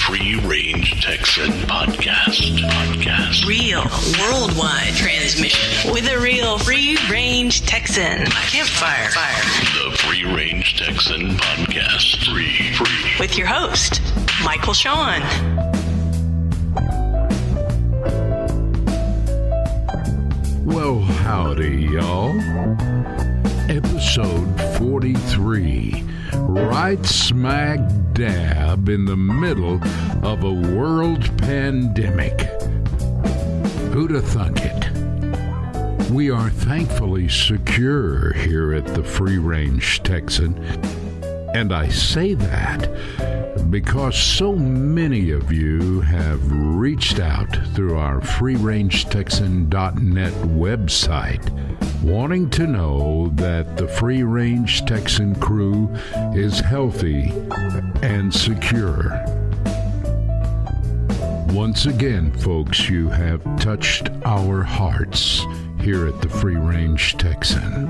Free Range Texan Podcast. Real worldwide transmission with a real Free Range Texan campfire. The Free Range Texan Podcast. Free. With your host, Michael Shawn. Well, howdy, y'all. Episode 43, right smack dab in the middle of a world pandemic. Who'd have thunk it? We are thankfully secure here at the Free Range Texan, and I say that because so many of you have reached out through our freerangetexan.net website wanting to know that the Free Range Texan crew is healthy and secure. Once again, folks, you have touched our hearts here at the Free Range Texan.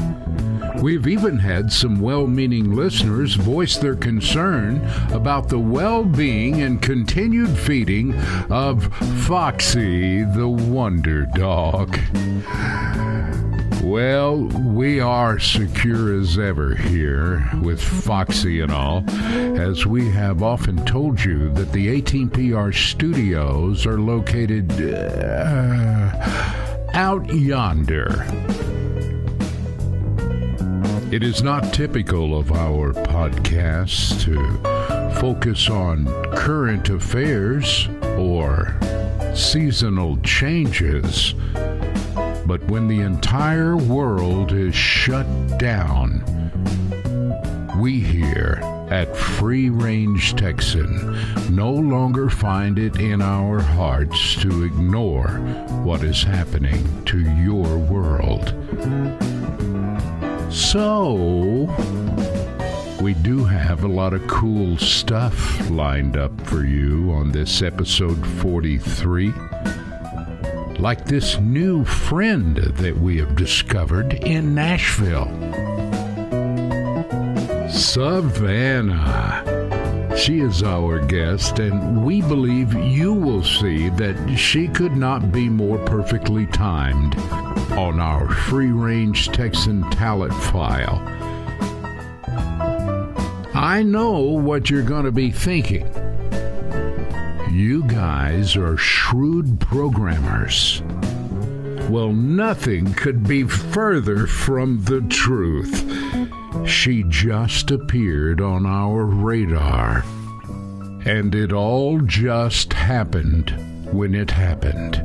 We've even had some well-meaning listeners voice their concern about the well-being and continued feeding of Foxy the Wonder Dog. Well, we are secure as ever here with Foxy and all, as we have often told you that the 18PR studios are located out yonder. It is not typical of our podcast to focus on current affairs or seasonal changes. But when the entire world is shut down, we here at Free Range Texan no longer find it in our hearts to ignore what is happening to your world. So, we do have a lot of cool stuff lined up for you on this episode 43. Like this new friend that we have discovered in Nashville. Savannah. She is our guest, and we believe you will see that she could not be more perfectly timed on our Free Range Texan talent file. I know what you're going to be thinking. You guys are shrewd programmers. Well, nothing could be further from the truth. She just appeared on our radar, and it all just happened when it happened.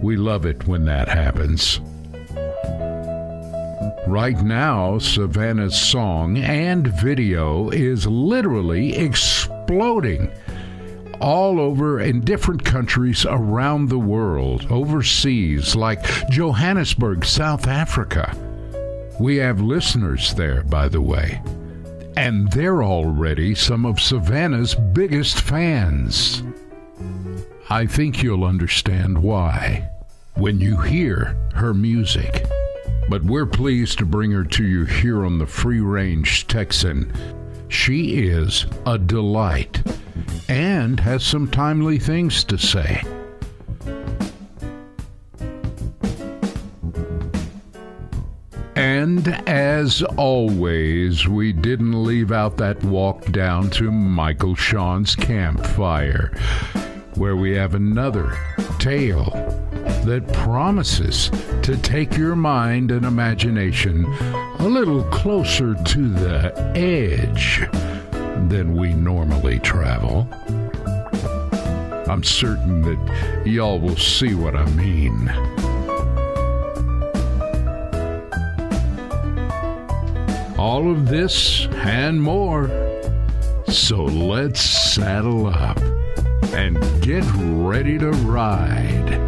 We love it when that happens. Right now, Savannah's song and video is literally exploding all over in different countries around the world, overseas, like Johannesburg, South Africa. We have listeners there, by the way, and they're already some of Savannah's biggest fans. I think you'll understand why when you hear her music. But we're pleased to bring her to you here on the Free Range Texan. She is a delight and has some timely things to say. And as always, we didn't leave out that walk down to Michael Shawn's campfire, where we have another tale that promises to take your mind and imagination a little closer to the edge than we normally travel. I'm certain that y'all will see what I mean. All of this and more. So let's saddle up and get ready to ride.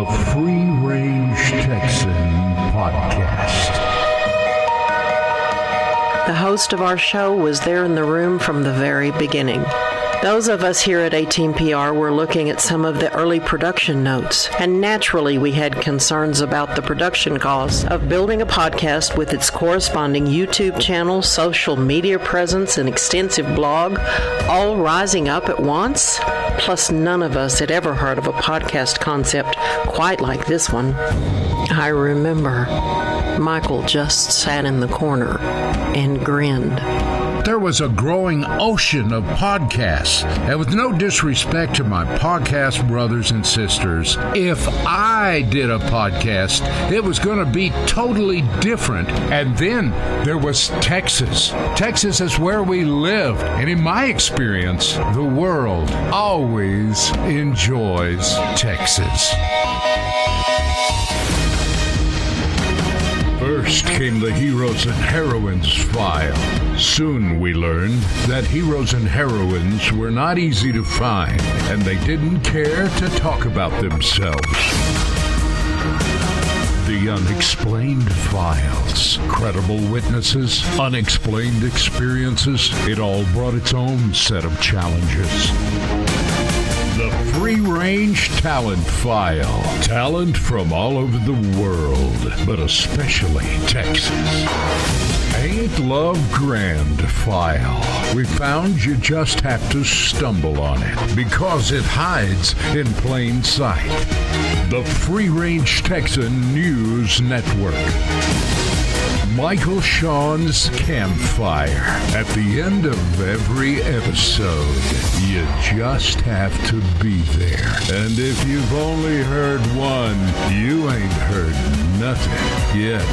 the Free Range Texan Podcast. The host of our show was there in the room from the very beginning. Those of us here at A-Team-PR were looking at some of the early production notes, and naturally we had concerns about the production costs of building a podcast with its corresponding YouTube channel, social media presence, and extensive blog, all rising up at once. Plus, none of us had ever heard of a podcast concept quite like this one. I remember Michael just sat in the corner and grinned. There was a growing ocean of podcasts, and with no disrespect to my podcast brothers and sisters, if I did a podcast, it was going to be totally different. And then there was Texas. Texas is where we lived, and in my experience, the world always enjoys Texas. First came the Heroes and Heroines file. Soon we learned that heroes and heroines were not easy to find, and they didn't care to talk about themselves. The unexplained files, credible witnesses, unexplained experiences, it all brought its own set of challenges. The Free Range Talent File. Talent from all over the world, but especially Texas. Ain't Love Grand File. We found you just have to stumble on it because it hides in plain sight. The Free Range Texan News Network. Michael Shawn's Campfire. At the end of every episode, you just have to be there. And if you've only heard one, you ain't heard nothing yet.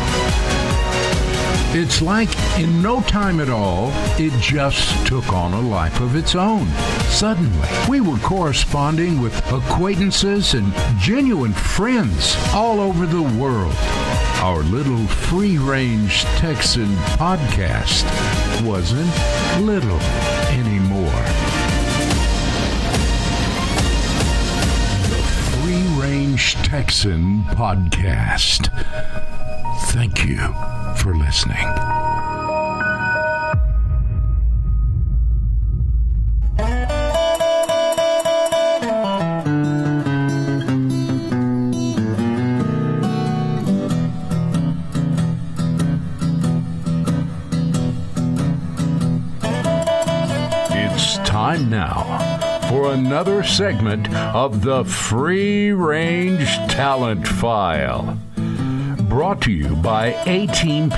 It's like in no time at all, it just took on a life of its own. Suddenly, we were corresponding with acquaintances and genuine friends all over the world. Our little free-range Texan podcast wasn't little anymore. The Free-Range Texan Podcast. Thank you for listening. Time now for another segment of the Free Range Talent File. Brought to you by A-Team-PR,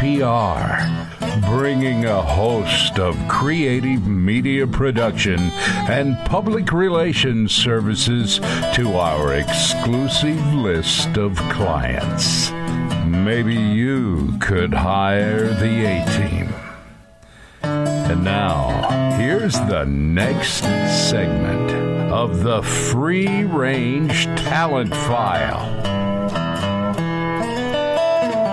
bringing a host of creative media production and public relations services to our exclusive list of clients. Maybe you could hire the A-Team. And now, here's the next segment of the Free Range Talent File.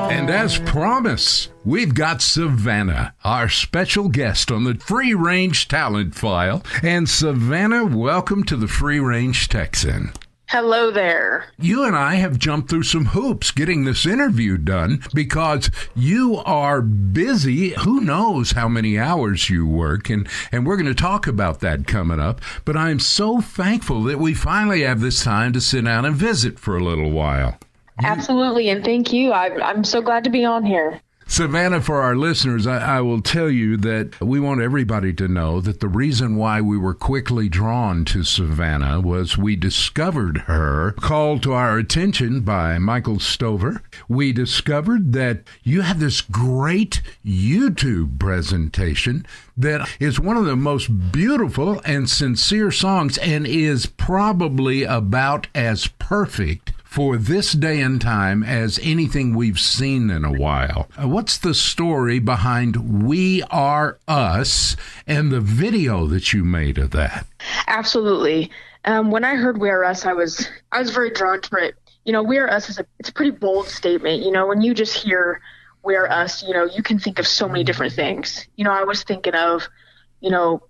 And as promised, we've got Savannah, our special guest on the Free Range Talent File. And Savannah, welcome to the Free Range Texan. Hello there. You and I have jumped through some hoops getting this interview done because you are busy. Who knows how many hours you work, and we're going to talk about that coming up. But I'm so thankful that we finally have this time to sit down and visit for a little while. Absolutely, and thank you. I'm so glad to be on here. Savannah, for our listeners, I will tell you that we want everybody to know that the reason why we were quickly drawn to Savannah was we discovered her, called to our attention by Michael Stover. We discovered that you have this great YouTube presentation that is one of the most beautiful and sincere songs and is probably about as perfect for this day and time as anything we've seen in a while. What's the story behind We Are Us and the video that you made of that? Absolutely. When I heard We Are Us, I was very drawn to it. You know, We Are Us it's a pretty bold statement. You know, when you just hear We Are Us, you know, you can think of so many different things. You know, I was thinking of, you know,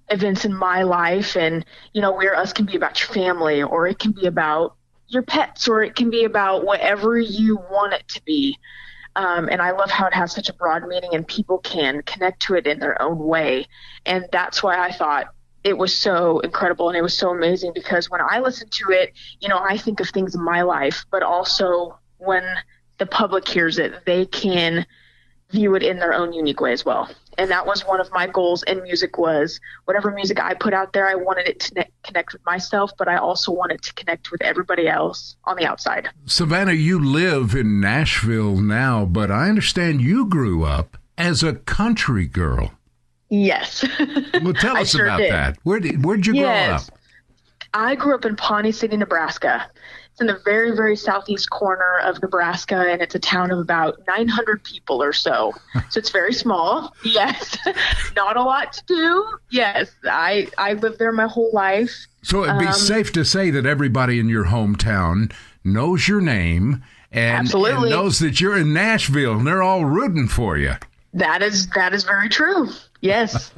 events in my life, and, you know, We Are Us can be about your family, or it can be about your pets, or it can be about whatever you want it to be. And I love how it has such a broad meaning and people can connect to it in their own way. And that's why I thought it was so incredible and it was so amazing, because when I listen to it, I think of things in my life, but also when the public hears it, they can view it in their own unique way as well. And that was one of my goals in music, was whatever music I put out there, I wanted it to connect with myself, but I also wanted to connect with everybody else on the outside. Savannah, you live in Nashville now, but I understand you grew up as a country girl. Yes. Well, tell us about that. Where'd you grow up? I grew up in Pawnee City, Nebraska. It's in the very, very southeast corner of Nebraska, and it's a town of about 900 people or so. So it's very small. Yes. Not a lot to do. Yes. I lived there my whole life. So it'd be safe to say that everybody in your hometown knows your name and knows that you're in Nashville, and they're all rooting for you. That is very true. Yes.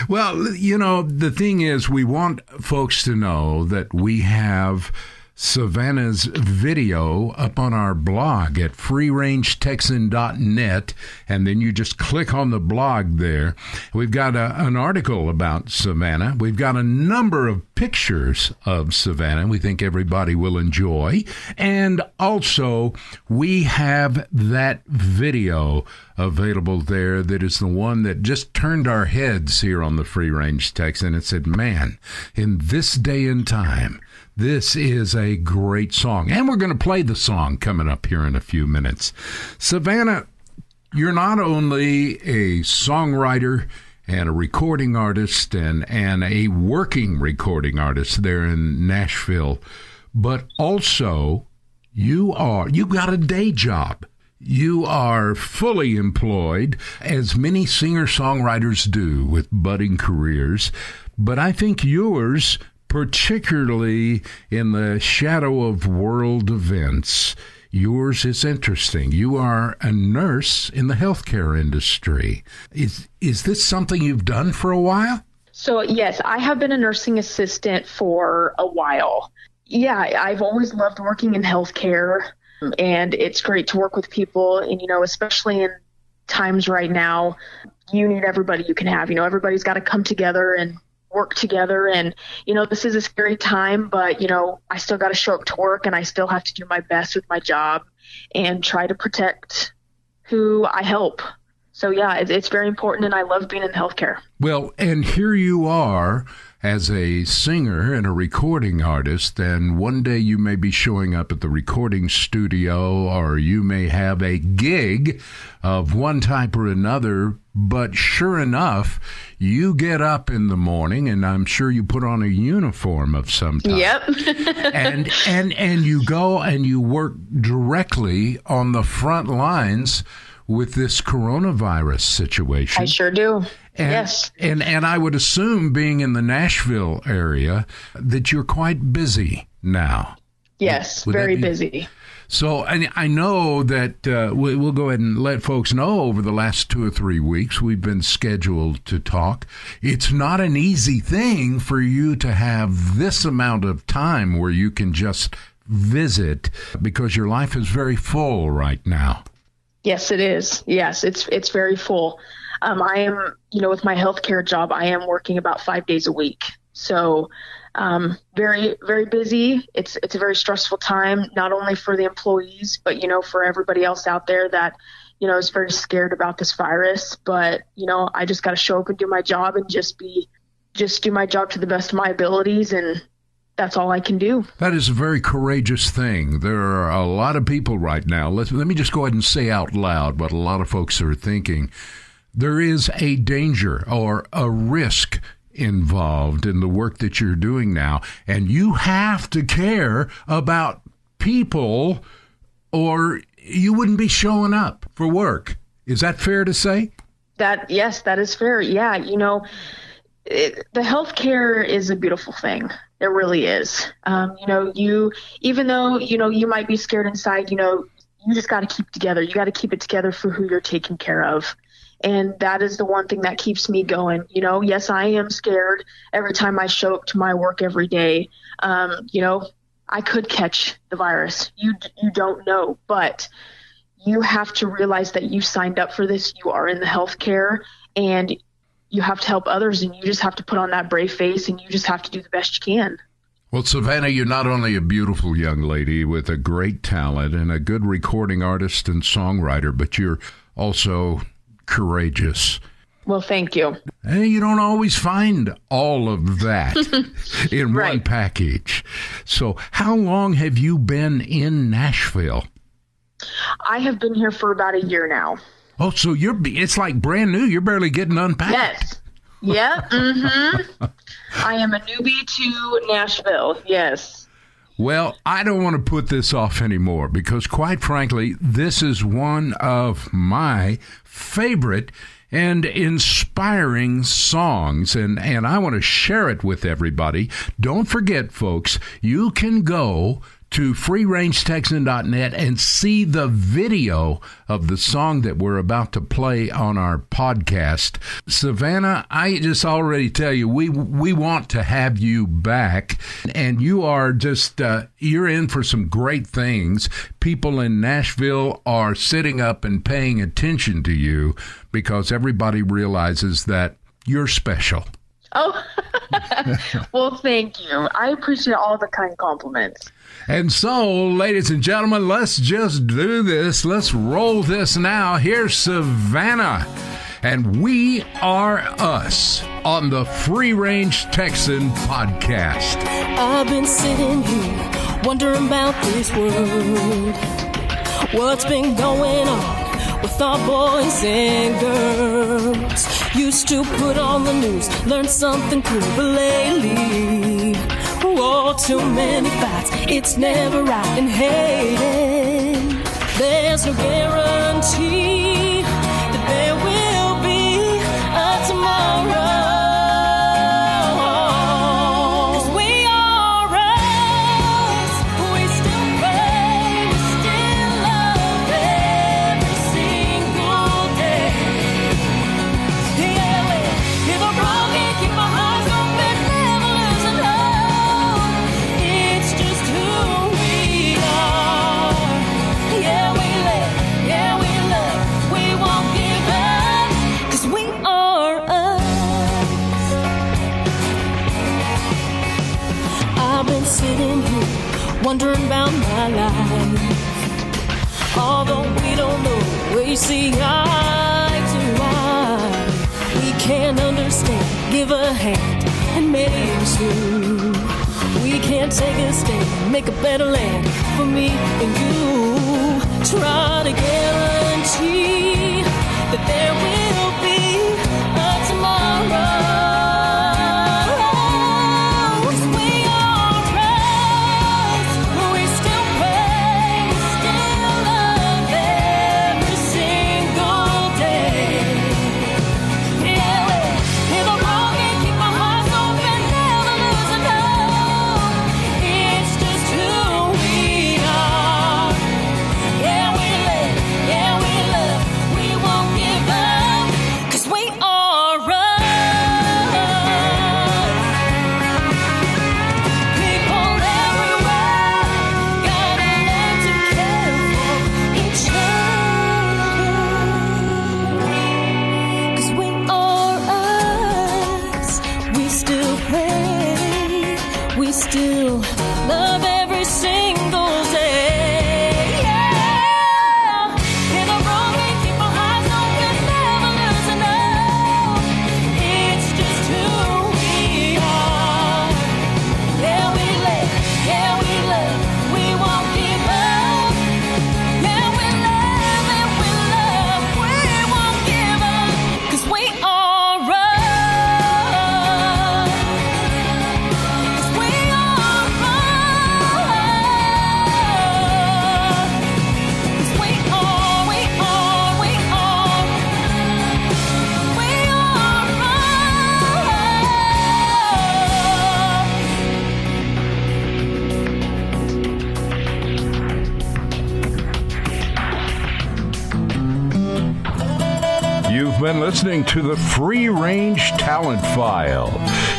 Well, the thing is, we want folks to know that we have Savannah's video up on our blog at freerangetexan.net, and then you just click on the blog there. We've got an article about Savannah. We've got a number of pictures of Savannah we think everybody will enjoy. And also, we have that video available there that is the one that just turned our heads here on the Free Range Texan and said, man, in this day and time, this is a great song. And we're going to play the song coming up here in a few minutes. Savannah, you're not only a songwriter and a recording artist and a working recording artist there in Nashville, but also you got a day job. You are fully employed, as many singer-songwriters do with budding careers. But I think yours, particularly in the shadow of world events, yours is interesting. You are a nurse in the healthcare industry. Is this something you've done for a while? So, yes, I have been a nursing assistant for a while. Yeah, I've always loved working in healthcare, and it's great to work with people. And, especially in times right now, you need everybody you can have. Everybody's got to come together and work together. And, this is a scary time, but, I still got to show up to work, and I still have to do my best with my job and try to protect who I help. So, yeah, it's very important, and I love being in healthcare. Well, and here you are as a singer and a recording artist, and one day you may be showing up at the recording studio, or you may have a gig of one type or another, but sure enough, you get up in the morning, and I'm sure you put on a uniform of some type. Yep. and you go and you work directly on the front lines with this coronavirus situation. I sure do. Yes. And I would assume, being in the Nashville area, that you're quite busy now. Yes, very busy. So I know that we'll go ahead and let folks know over the last 2 or 3 weeks we've been scheduled to talk. It's not an easy thing for you to have this amount of time where you can just visit, because your life is very full right now. Yes, it is. Yes, it's very full. I am, with my healthcare job, I am working about 5 days a week. So very, very busy. It's a very stressful time, not only for the employees, but, for everybody else out there that, is very scared about this virus. But, I just got to show up and do my job and just do my job to the best of my abilities, and that's all I can do. That is a very courageous thing. There are a lot of people right now. Let me just go ahead and say out loud what a lot of folks are thinking. There is a danger or a risk involved in the work that you're doing now, and you have to care about people or you wouldn't be showing up for work. Is that fair to say? Yes, that is fair. Yeah, the healthcare is a beautiful thing. It really is. Even though, you might be scared inside, you just got to keep together. You got to keep it together for who you're taking care of. And that is the one thing that keeps me going. Yes, I am scared every time I show up to my work every day. I I could catch the virus. You don't know, but you have to realize that you signed up for this. You are in the healthcare, and you have to help others, and you just have to put on that brave face, and you just have to do the best you can. Well, Savannah, you're not only a beautiful young lady with a great talent and a good recording artist and songwriter, but you're also courageous. Well, thank you. And you don't always find all of that in Right. one package. So how long have you been in Nashville? I have been here for about a year now. Oh, so it's like brand new. You're barely getting unpacked. Yes. Yeah. Mm-hmm. I am a newbie to Nashville. Yes. Well, I don't want to put this off anymore because, quite frankly, this is one of my favorite and inspiring songs, and I want to share it with everybody. Don't forget, folks, you can go to freerangetexan.net and see the video of the song that we're about to play on our podcast. Savannah, I just already tell you, we want to have you back, and you are just, you're in for some great things. People in Nashville are sitting up and paying attention to you because everybody realizes that you're special. Oh, well, thank you. I appreciate all the kind compliments. And so, ladies and gentlemen, let's just do this. Let's roll this now. Here's Savannah, and We Are Us on the Free Range Texan Podcast. I've been sitting here wondering about this world. What's been going on with our boys and girls? Used to put on the news, learn something cool, but lately, oh, too many fights, it's never right and hating. There's no guarantee that there will be a tomorrow. Sitting here wondering about my life. Although we don't know, we see eye to eye. We can't understand, give a hand and make two. We can't take a stand, make a better land for me and you. Try to guarantee that there will be a tomorrow. been listening to the Free Range Talent File.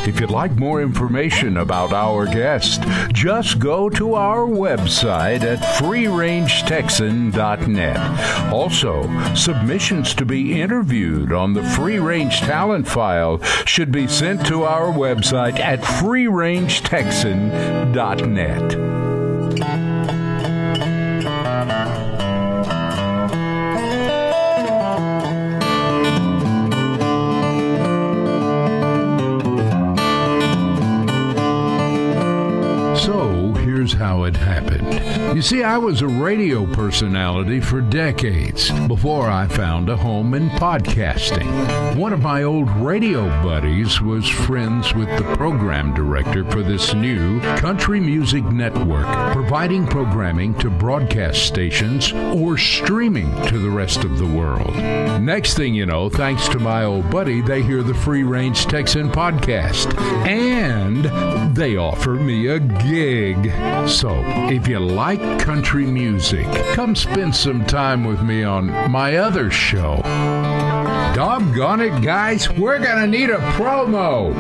If you'd like more information about our guest, just go to our website at freerangetexan.net. Also, submissions to be interviewed on the Free Range Talent File should be sent to our website at freerangetexan.net. Here's how it happened. You see, I was a radio personality for decades before I found a home in podcasting. One of my old radio buddies was friends with the program director for this new country music network, providing programming to broadcast stations or streaming to the rest of the world. Next thing you know, thanks to my old buddy, they hear the Free Range Texan Podcast, and they offer me a gig. So, if you like country music, come spend some time with me on my other show. Doggone it, guys, we're gonna need a promo.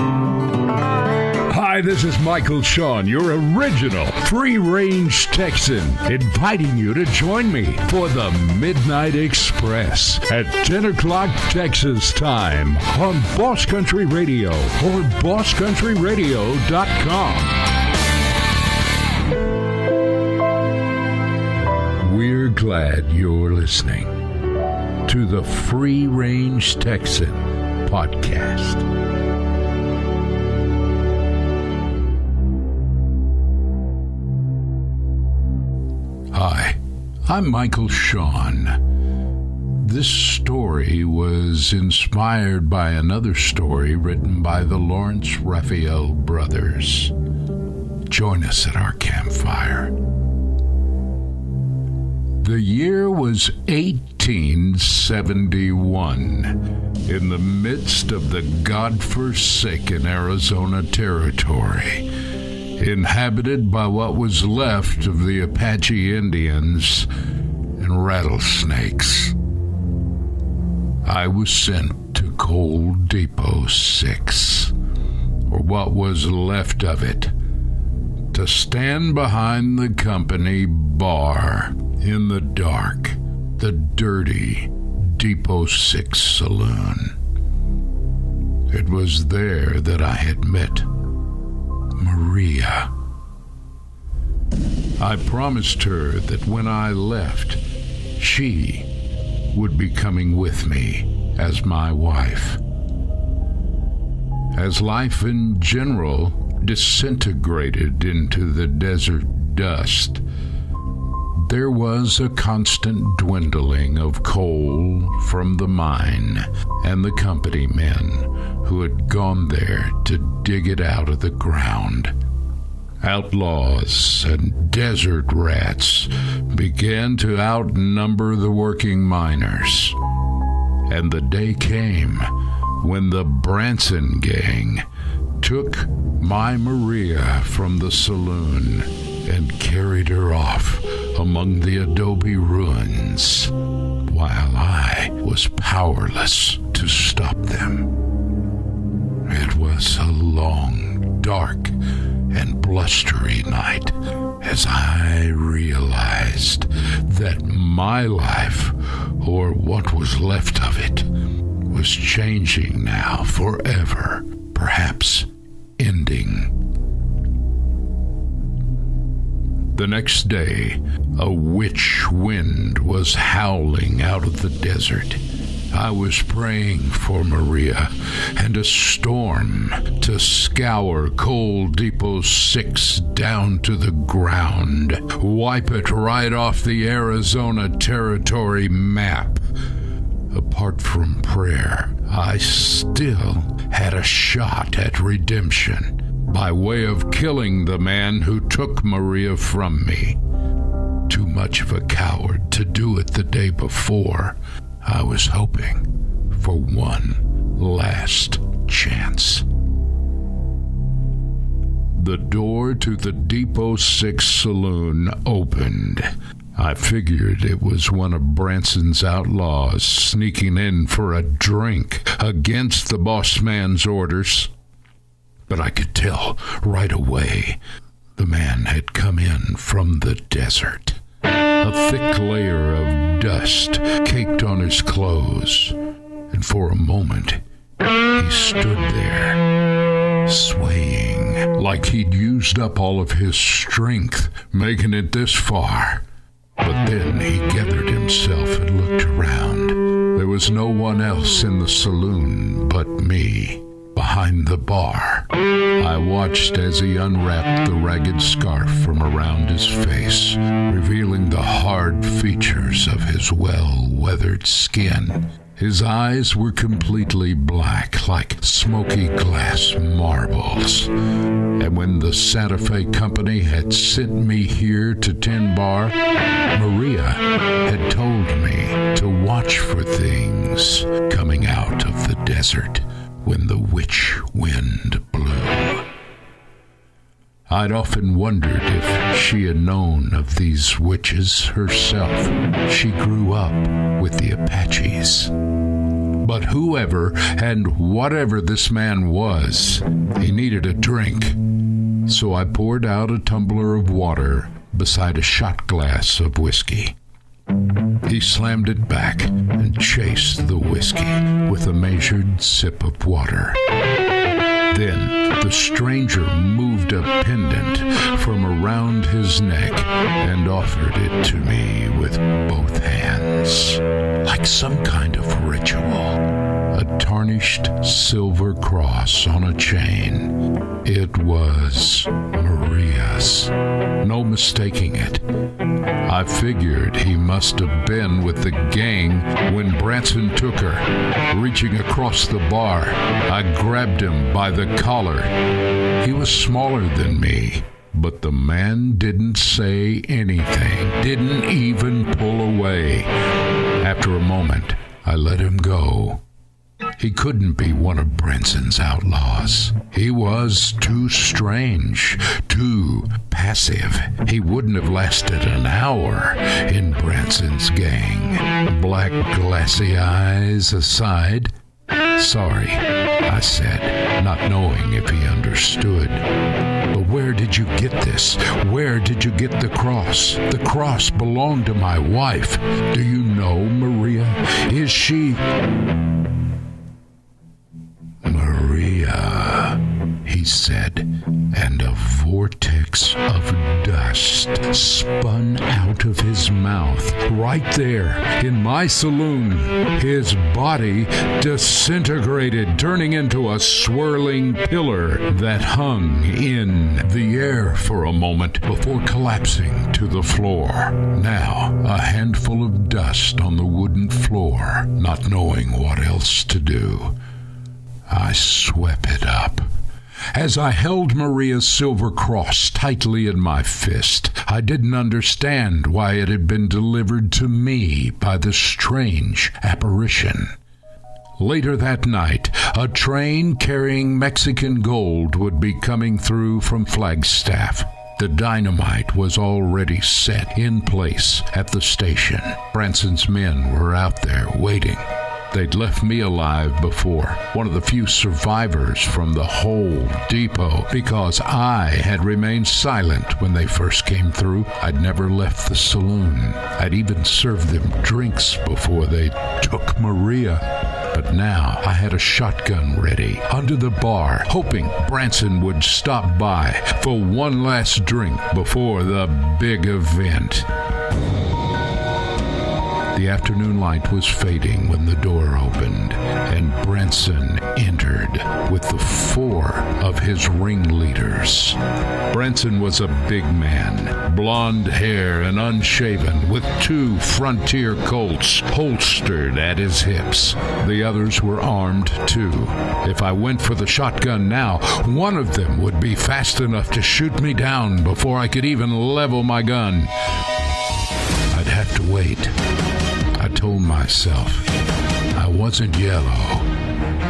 Hi, this is Michael Shawn, your original Free Range Texan, inviting you to join me for the Midnight Express at 10 o'clock Texas time on Boss Country Radio or bosscountryradio.com. We're glad you're listening to the Free Range Texan Podcast. Hi, I'm Michael Shawn. This story was inspired by another story written by the Lawrence Raphael brothers. Join us at our campfire. The year was 1871, in the midst of the godforsaken Arizona Territory, inhabited by what was left of the Apache Indians and rattlesnakes. I was sent to Coal Depot 6, or what was left of it, to stand behind the company bar in the dark, the dirty Depot 6 saloon. It was there that I had met Maria. I promised her that when I left, she would be coming with me as my wife. As life in general disintegrated into the desert dust, there was a constant dwindling of coal from the mine and the company men who had gone there to dig it out of the ground. Outlaws and desert rats began to outnumber the working miners, and the day came when the Branson gang took my Maria from the saloon and carried her off among the adobe ruins, while I was powerless to stop them. It was a long, dark, and blustery night as I realized that my life, or what was left of it, was changing now forever, perhaps ending. The next day, a witch wind was howling out of the desert. I was praying for Maria and a storm to scour Coal Depot 6 down to the ground, wipe it right off the Arizona Territory map. Apart from prayer, I still had a shot at redemption by way of killing the man who took Maria from me. Too much of a coward to do it the day before, I was hoping for one last chance. The door to the Depot 6 saloon opened. I figured it was one of Branson's outlaws sneaking in for a drink against the boss man's orders. But I could tell right away the man had come in from the desert. A thick layer of dust caked on his clothes, and for a moment he stood there, swaying like he'd used up all of his strength making it this far. But then he gathered himself and looked around. There was no one else in the saloon but me, behind the bar. I watched as he unwrapped the ragged scarf from around his face, revealing the hard features of his well-weathered skin. His eyes were completely black, like smoky glass marbles. And when the Santa Fe Company had sent me here to Tin Bar, Maria had told me to watch for things coming out of the desert when the witch wind blew. I'd often wondered if she had known of these witches herself. She grew up with the Apaches. But whoever and whatever this man was, he needed a drink. So I poured out a tumbler of water beside a shot glass of whiskey. He slammed it back and chased the whiskey with a measured sip of water. Then the stranger moved a pendant from around his neck and offered it to me with both hands, like some kind of ritual. A tarnished silver cross on a chain. It was Maria's. No mistaking it. I figured he must have been with the gang when Branson took her. Reaching across the bar, I grabbed him by the collar. He was smaller than me, but the man didn't say anything, didn't even pull away. After a moment, I let him go. He couldn't be one of Branson's outlaws. He was too strange, too passive. He wouldn't have lasted an hour in Branson's gang. Black glassy eyes aside, "Sorry," I said, not knowing if he understood. "But where did you get this? Where did you get the cross? The cross belonged to my wife. Do you know Maria? Is she..." "Maria," he said, and a vortex of dust spun out of his mouth right there in my saloon. His body disintegrated, turning into a swirling pillar that hung in the air for a moment before collapsing to the floor. Now, a handful of dust on the wooden floor, not knowing what else to do. I swept it up. As I held Maria's silver cross tightly in my fist, I didn't understand why it had been delivered to me by the strange apparition. Later that night, a train carrying Mexican gold would be coming through from Flagstaff. The dynamite was already set in place at the station. Branson's men were out there waiting. They'd left me alive before, one of the few survivors from the whole depot, because I had remained silent when they first came through. I'd never left the saloon. I'd even served them drinks before they took Maria. But now I had a shotgun ready under the bar, hoping Branson would stop by for one last drink before the big event. The afternoon light was fading when the door opened, and Branson entered with the 4 of his ringleaders. Branson was a big man, blonde hair and unshaven, with 2 Frontier Colts holstered at his hips. The others were armed too. If I went for the shotgun now, one of them would be fast enough to shoot me down before I could even level my gun. I'd have to wait. I told myself I wasn't yellow,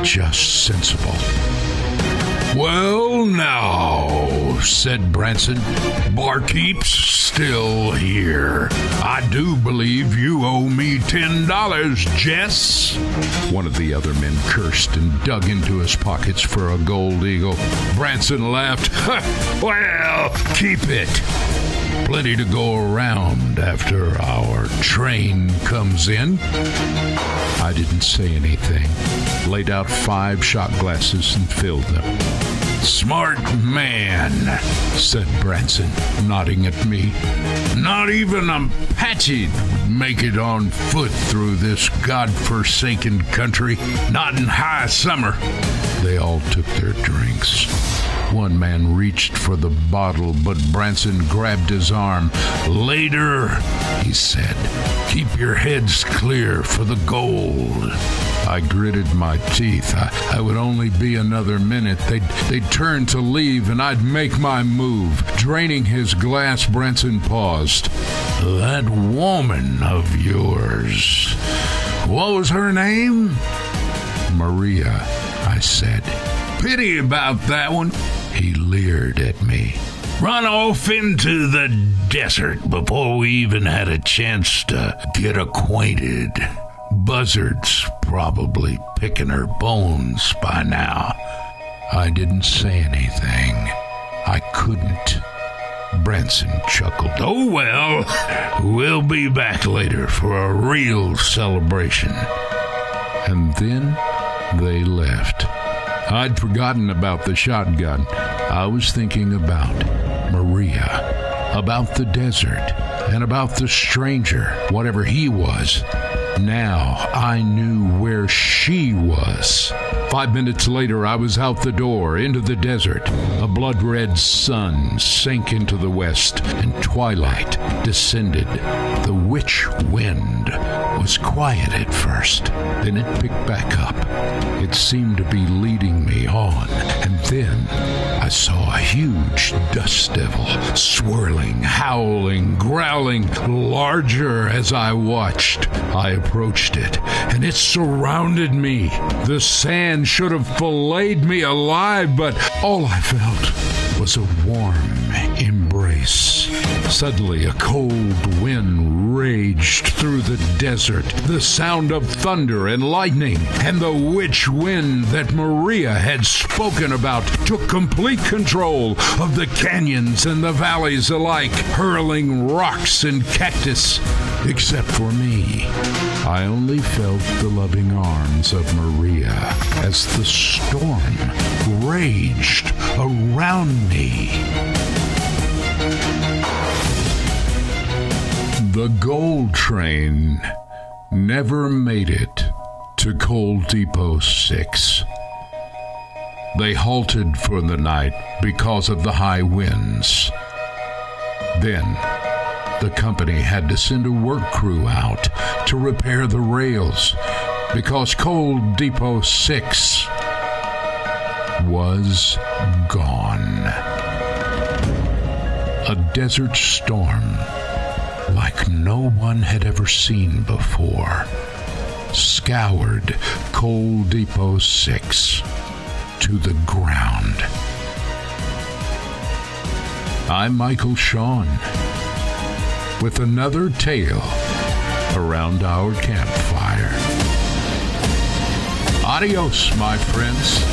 just sensible. "Well, now," said Branson. Barkeep's still here. I do believe you owe me $10, Jess. One of the other men cursed and dug into his pockets for a gold eagle. Branson laughed. Well, keep it. Plenty to go around after our train comes in. I didn't say anything. Laid out 5 shot glasses and filled them. Smart man, said Branson, nodding at me. Not even a Apache'd make it on foot through this godforsaken country. Not in high summer. They all took their drinks. One man reached for the bottle, but Branson grabbed his arm. Later, he said, keep your heads clear for the gold. I gritted my teeth. I would only be another minute. They'd turn to leave, and I'd make my move. Draining his glass, Branson paused. That woman of yours, what was her name? Maria, I said. Pity about that one. He leered at me. Run off into the desert before we even had a chance to get acquainted. Buzzards probably picking her bones by now. I didn't say anything. I couldn't. Branson chuckled. Oh, well, we'll be back later for a real celebration. And then they left. I'd forgotten about the shotgun. I was thinking about Maria, about the desert, and about the stranger, whatever he was. Now I knew where she was. 5 minutes later, I was out the door, into the desert. A blood-red sun sank into the west, and twilight descended. The witch wind was quiet at first. Then it picked back up. It seemed to be leading me on. And then I saw a huge dust devil, swirling, howling, growling, larger as I watched. I approached it, and it surrounded me. The sand should have filleted me alive, but all I felt was a warm embrace. Suddenly, a cold wind raged through the desert. The sound of thunder and lightning and the witch wind that Maria had spoken about took complete control of the canyons and the valleys alike, hurling rocks and cactus. Except for me, I only felt the loving arms of Maria as the storm raged around me. The gold train never made it to Coal Depot 6. They halted for the night because of the high winds. Then, the company had to send a work crew out to repair the rails because Coal Depot 6 was gone. A desert storm like no one had ever seen before scoured Coal Depot 6 to the ground. I'm Michael Shawn with another tale around our campfire. Adios, my friends.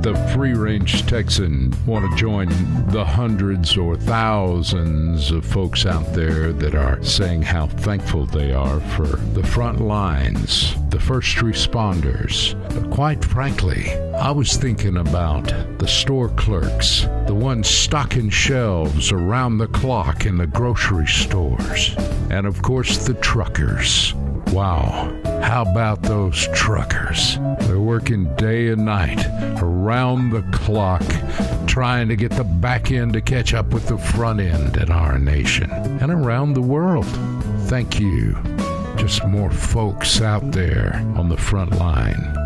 The Free Range Texan want to join the hundreds or thousands of folks out there that are saying how thankful they are for the front lines, the first responders. But quite frankly, I was thinking about the store clerks, the ones stocking shelves around the clock in the grocery stores, and of course the truckers. Wow. How about those truckers? They're working day and night, around the clock, trying to get the back end to catch up with the front end in our nation and around the world. Thank you. Just more folks out there on the front line.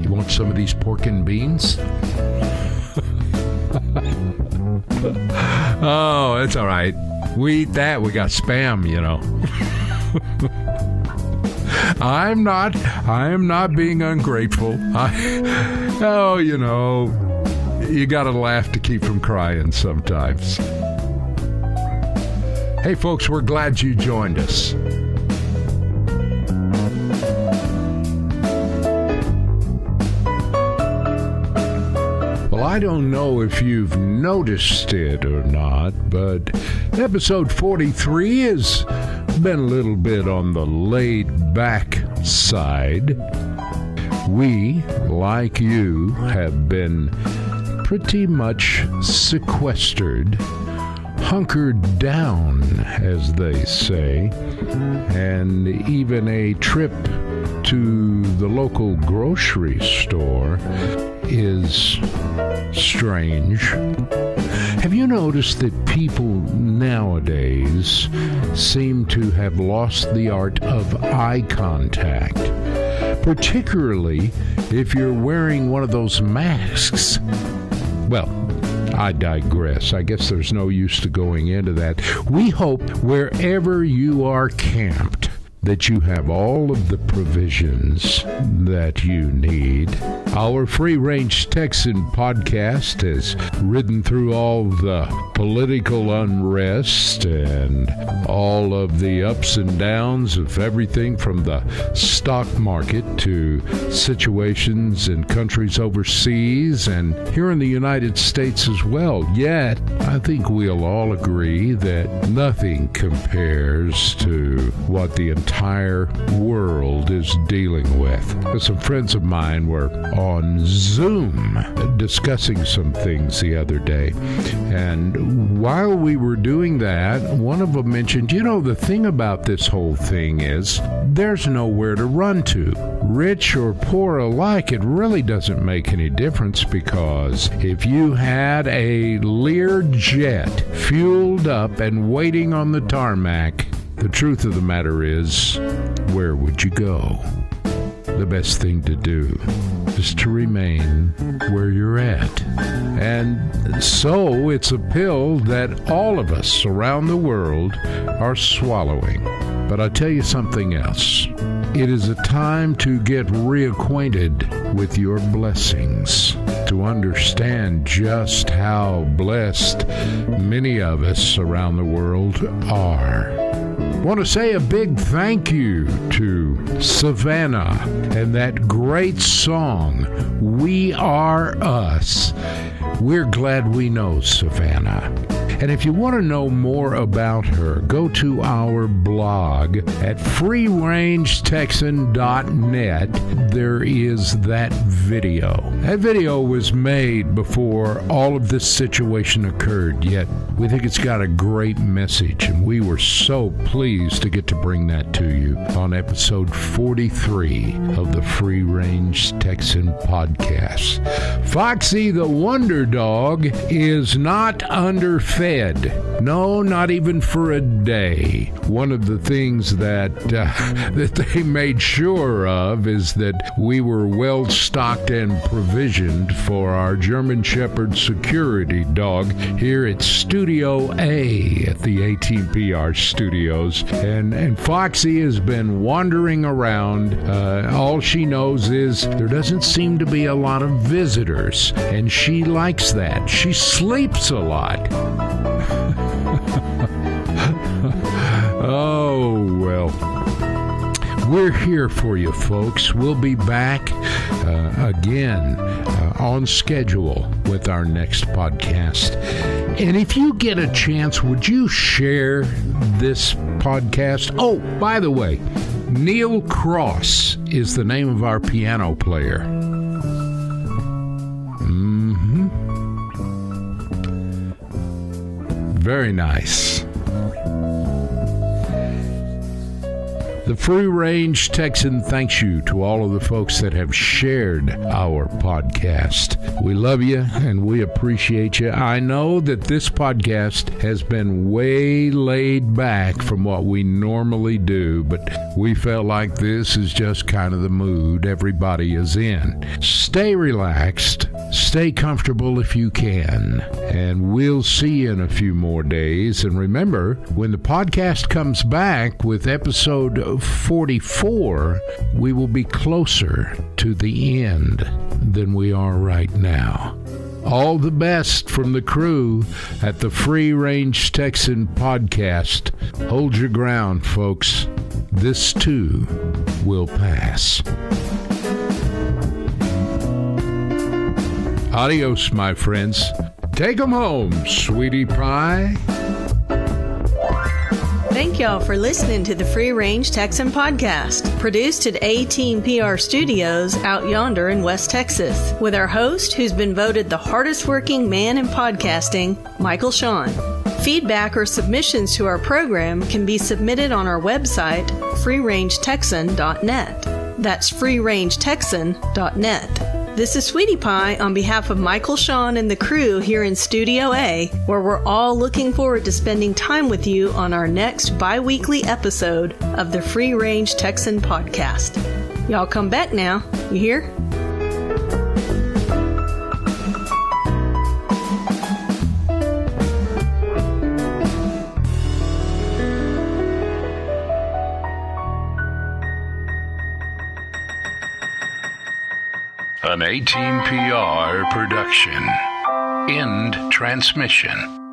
You want some of these pork and beans? Oh, it's all right. We eat that. We got Spam, you know. I am not being ungrateful. You know, you got to laugh to keep from crying sometimes. Hey, folks, we're glad you joined us. Well, I don't know if you've noticed it or not, but episode 43 has been a little bit on the laid-back side. We, like you, have been pretty much sequestered, hunkered down, as they say, and even a trip to the local grocery store is strange. Have you noticed that people nowadays seem to have lost the art of eye contact, particularly if you're wearing one of those masks? Well, I digress. I guess there's no use to going into that. We hope wherever you are camped that you have all of the provisions that you need. Our Free Range Texan podcast has ridden through all the political unrest and all of the ups and downs of everything from the stock market to situations in countries overseas and here in the United States as well. Yet, I think we'll all agree that nothing compares to what the entire world is dealing with. Some friends of mine were on Zoom discussing some things the other day, and while we were doing that, one of them mentioned, you know, the thing about this whole thing is there's nowhere to run to. Rich or poor alike, it really doesn't make any difference, because if you had a Lear jet fueled up and waiting on the tarmac, the truth of the matter is, where would you go? The best thing to do is to remain where you're at. And so it's a pill that all of us around the world are swallowing. But I'll tell you something else. It is a time to get reacquainted with your blessings, to understand just how blessed many of us around the world are. I want to say a big thank you to Savannah and that great song, We Are Us. We're glad we know Savannah. And if you want to know more about her, go to our blog at freerangetexan.net. There is that video. That video was made before all of this situation occurred, yet we think it's got a great message, and we were so pleased to get to bring that to you on episode 43 of the Free Range Texan Podcast. Foxy the Wonder Dog is not underfed. No, not even for a day. One of the things that they made sure of is that we were well stocked and provisioned for our German Shepherd security dog here at Studio A at the 18PR Studios. And Foxy has been wandering around. All she knows is there doesn't seem to be a lot of visitors, and she likes that. She sleeps a lot. Oh, well. We're here for you, folks. We'll be back again on schedule with our next podcast. And if you get a chance, would you share this podcast? Oh, by the way, Neil Cross is the name of our piano player. Very nice. The Free Range Texan thanks you to all of the folks that have shared our podcast. We love you and we appreciate you. I know that this podcast has been way laid back from what we normally do, but we felt like this is just kind of the mood everybody is in. Stay relaxed, stay comfortable if you can, and we'll see you in a few more days. And remember, when the podcast comes back with episode 44, we will be closer to the end than we are right now. All the best from the crew at the Free Range Texan Podcast. Hold your ground, folks. This too will pass. Adios, my friends. Take 'em home, sweetie pie. Thank y'all for listening to the Free Range Texan Podcast, produced at A-Team PR Studios out yonder in West Texas, with our host, who's been voted the hardest working man in podcasting, Michael Shawn. Feedback or submissions to our program can be submitted on our website, freerangetexan.net. That's freerangetexan.net. This is Sweetie Pie on behalf of Michael, Shawn, and the crew here in Studio A, where we're all looking forward to spending time with you on our next bi-weekly episode of the Free Range Texan Podcast. Y'all come back now, you hear? An A-Team PR production. End transmission.